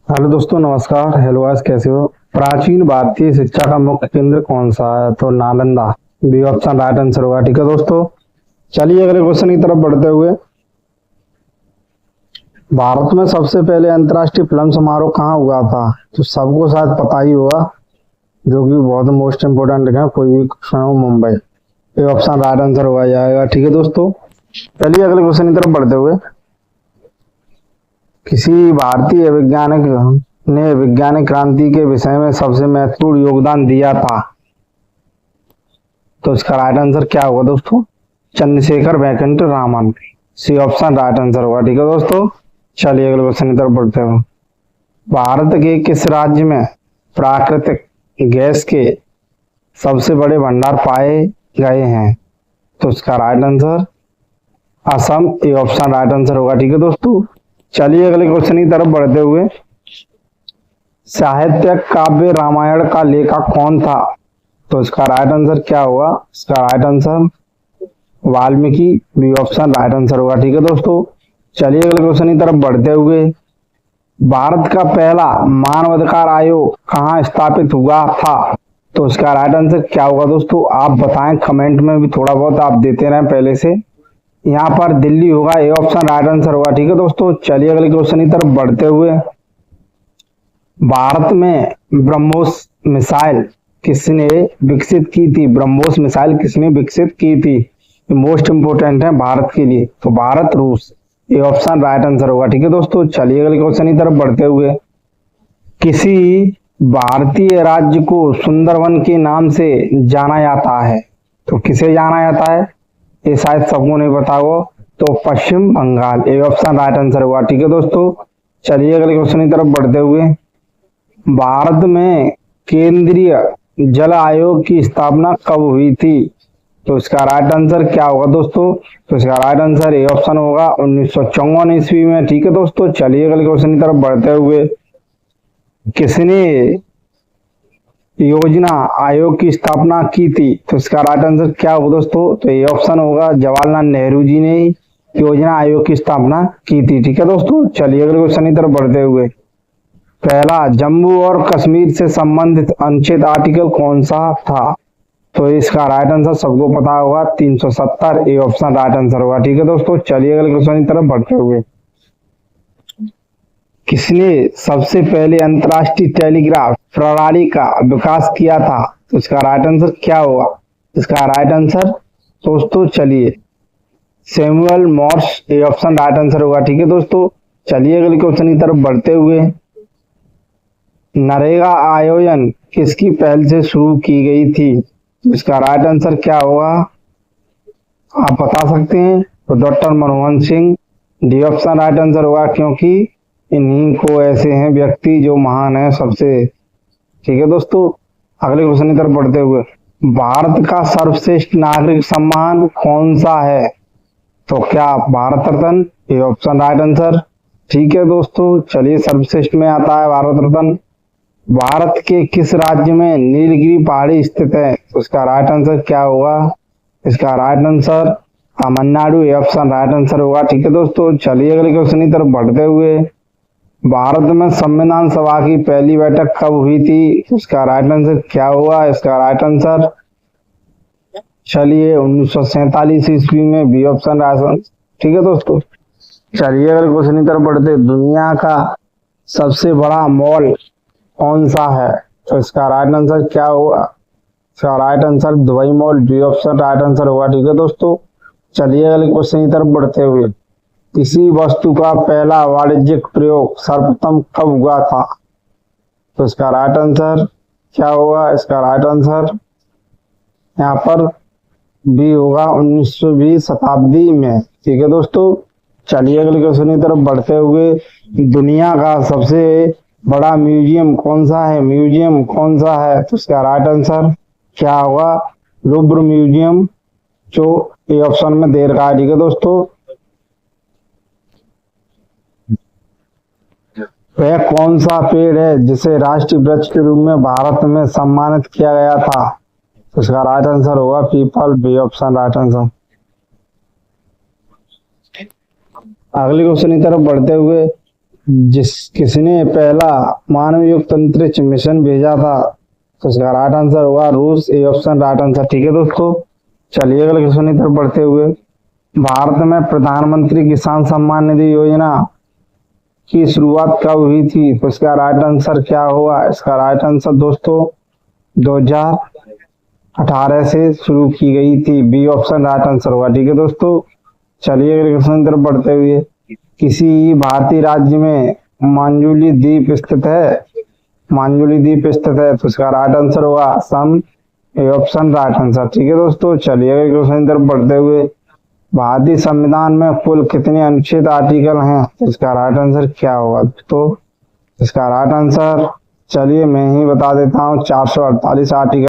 Hello दोस्तों, नमस्कार। Hello आज कैसे हो? प्राचीन भारतीय शिक्षा का मुख्य केंद्र कौन सा है? तो Nalanda. B option right answer होगा। ठीक है दोस्तों, चलिए अगले क्वेश्चन की तरफ बढ़ते हुए। भारत में सबसे पहले अंतर्राष्ट्रीय फिल्म समारोह कहाँ हुआ था? तो सबको शायद पता ही होगा, जो कि बहुत मोस्ट इम्पोर्टेंट है। कोई भी क्वेश्चन हो, मुंबई। ये ऑप्शन राइट आंसर होगा जाएगा। ठीक है दोस्तों, चलिए अगले क्वेश्चन की तरफ बढ़ते हुए। किसी भारतीय वैज्ञानिक ने वैज्ञानिक क्रांति के विषय में सबसे महत्वपूर्ण योगदान दिया था? तो इसका राइट आंसर क्या होगा दोस्तों? Chandrashekhar Venkat Raman. C option right answer होगा। ठीक है दोस्तों, चलिए अगले क्वेश्चन की तरफ बढ़ते हैं। भारत के किस राज्य में प्राकृतिक गैस के सबसे बड़े भंडार पाए गए हैं? तो इसका right answer Assam. A option right answer होगा। ठीक है दोस्तों, चलिए अगले क्वेश्चन की तरफ बढ़ते हुए। साहित्य काव्य रामायण का लेखक कौन था? तो इसका राइट आंसर क्या होगा? इसका right answer Valmiki. B option right answer होगा। ठीक है दोस्तों, चलिए अगले क्वेश्चन की तरफ बढ़ते हुए। भारत का पहला मानवाधिकार आयोग कहाँ स्थापित हुआ था? तो इसका राइट आंसर क्या होगा दोस्तों? आप बताएं, कमेंट में भी थोड़ा बहुत आप देते रहें पहले से। यहाँ पर दिल्ली होगा। ए ऑप्शन राइट आंसर होगा। ठीक है दोस्तों, चलिए अगले क्वेश्चन की तरफ बढ़ते हुए। भारत में ब्रह्मोस मिसाइल किसने विकसित की थी? ब्रह्मोस मिसाइल किसने विकसित की थी? मोस्ट इंपोर्टेंट है भारत के लिए। तो भारत, रूस। ये ऑप्शन राइट आंसर होगा। ठीक है दोस्तों, चलिए अगले क्वेश्चन की तरफ बढ़ते हुए। किसी भारतीय राज्य को सुंदरवन के नाम से जाना जाता है? तो किसे जाना जाता है? ये शायद सबको नहीं पता हो। तो पश्चिम बंगाल। ये ऑप्शन राइट आंसर होगा। ठीक है दोस्तों, चलिए अगले क्वेश्चन की तरफ बढ़ते हुए। भारत में केंद्रीय जल आयोग की स्थापना कब हुई थी? तो इसका राइट आंसर क्या होगा दोस्तों? तो इसका राइट आंसर ए ऑप्शन होगा 1954 ईस्वी में। ठीक है दोस्तों, चलिए अगले क्वेश्चन की तरफ बढ़ते हुए। किसने योजना आयोग की स्थापना की थी? तो इसका राइट आंसर क्या होगा दोस्तों? तो ये ऑप्शन होगा जवाहरलाल नेहरू जी ने योजना आयोग की स्थापना की थी। ठीक है दोस्तों, चलिए अगले क्वेश्चन की तरफ बढ़ते हुए। पहला जम्मू और कश्मीर से संबंधित अनुच्छेद आर्टिकल कौन सा था? तो इसका राइट आंसर सबको पता होगा 370। ए ऑप्शन राइट आंसर होगा। ठीक है दोस्तों, चलिए अगले क्वेश्चन की तरफ बढ़ते हुए। किसने सबसे पहले अंतरराष्ट्रीय टेलीग्राफ प्रणाली का विकास किया था? तो इसका राइट आंसर क्या होगा? इसका राइट आंसर दोस्तों, चलिए, Samuel Moore's. A option right answer होगा। ठीक है दोस्तों, चलिए अगले क्वेश्चन की तरफ बढ़ते हुए। नरेगा आयोजन किसकी पहल से शुरू की गई थी? इसका राइट आंसर क्या होगा? आप बता सकते हैं। तो doctor Manmohan Singh. D option right answer होगा, क्योंकि इन्हीं को ऐसे हैं व्यक्ति जो महान है सबसे। ठीक है दोस्तों, अगले क्वेश्चन की तरफ बढ़ते हुए। भारत का सर्वश्रेष्ठ नागरिक सम्मान कौन सा है? तो क्या भारत रत्न? ये ऑप्शन राइट आंसर। ठीक है दोस्तों, चलिए, सर्वश्रेष्ठ में आता है भारत रत्न। भारत के किस राज्य में नीलगिरी पहाड़ी स्थित है? तो इसका राइट आंसर क्या होगा? इसका राइट आंसर तमिलनाडु। ये ऑप्शन राइट आंसर होगा। ठीक है दोस्तों, चलिए अगले क्वेश्चन की तरफ बढ़ते हुए। भारत में संविधान सभा की पहली बैठक कब हुई थी? इसका राइट आंसर क्या होगा? इसका राइट आंसर, चलिए, 1947 ईस्वी में। B option right. ठीक है दोस्तों, चलिए अगले क्वेश्चन की तरफ बढ़ते। दुनिया का सबसे बड़ा मॉल कौन सा है? तो इसका राइट आंसर क्या होगा? इसका right answer Dubai Mall. B option right answer होगा। ठीक है दोस्तों, चलिए अगले क्वेश्चन की तरफ बढ़ते हुए। किसी वस्तु का पहला वाणिज्यिक प्रयोग सर्वप्रथम कब हुआ था? तो इसका राइट आंसर क्या होगा? इसका राइट आंसर यहाँ पर बी होगा 19वीं शताब्दी में। ठीक है दोस्तों, चलिए अगले क्वेश्चन की तरफ बढ़ते हुए। दुनिया का सबसे बड़ा म्यूजियम कौन सा है? म्यूजियम कौन सा है? तो इसका राइट आंसर क्या होगा? लुव्र म्यूजियम, जो ए ऑप्शन में दे रखा है। ठीक है दोस्तों, वह कौन सा पेड़ है जिसे राष्ट्रीय वृक्ष के रूप में भारत में सम्मानित किया गया था? तो इसका राइट आंसर होगा पीपल। B option right answer. अगले क्वेश्चन की तरफ बढ़ते हुए। किसने पहला मानव युक्त अंतरिक्ष मिशन भेजा था? तो इसका राइट आंसर हुआ रूस। A option right answer. ठीक है दोस्तों, चलिए अगले क्वेश्चन की तरफ बढ़ते हुए, भारत में प्रधानमंत्री किसान सम्मान निधि योजना की शुरुआत कब हुई थी? तो इसका राइट आंसर क्या हुआ? इसका राइट आंसर दोस्तों 2018 से शुरू की गई थी। बी ऑप्शन राइट आंसर हुआ। ठीक है दोस्तों, चलिए अगले क्वेश्चन की तरफ बढ़ते हुए, किसी भारतीय राज्य में मांजुली द्वीप स्थित है? मांजुली द्वीप स्थित है, तो इसका राइट आंसर होगा Assam. A option right answer. ठीक है दोस्तों, चलिए अगले क्वेश्चन की तरफ बढ़ते हुए, भारतीय संविधान में कुल कितने अनुच्छेद आर्टिकल हैं? तो इसका राइट आंसर क्या होगा? तो इसका राइट आंसर चलिए मैं ही बता देता हूँ, 448 आर्टिकल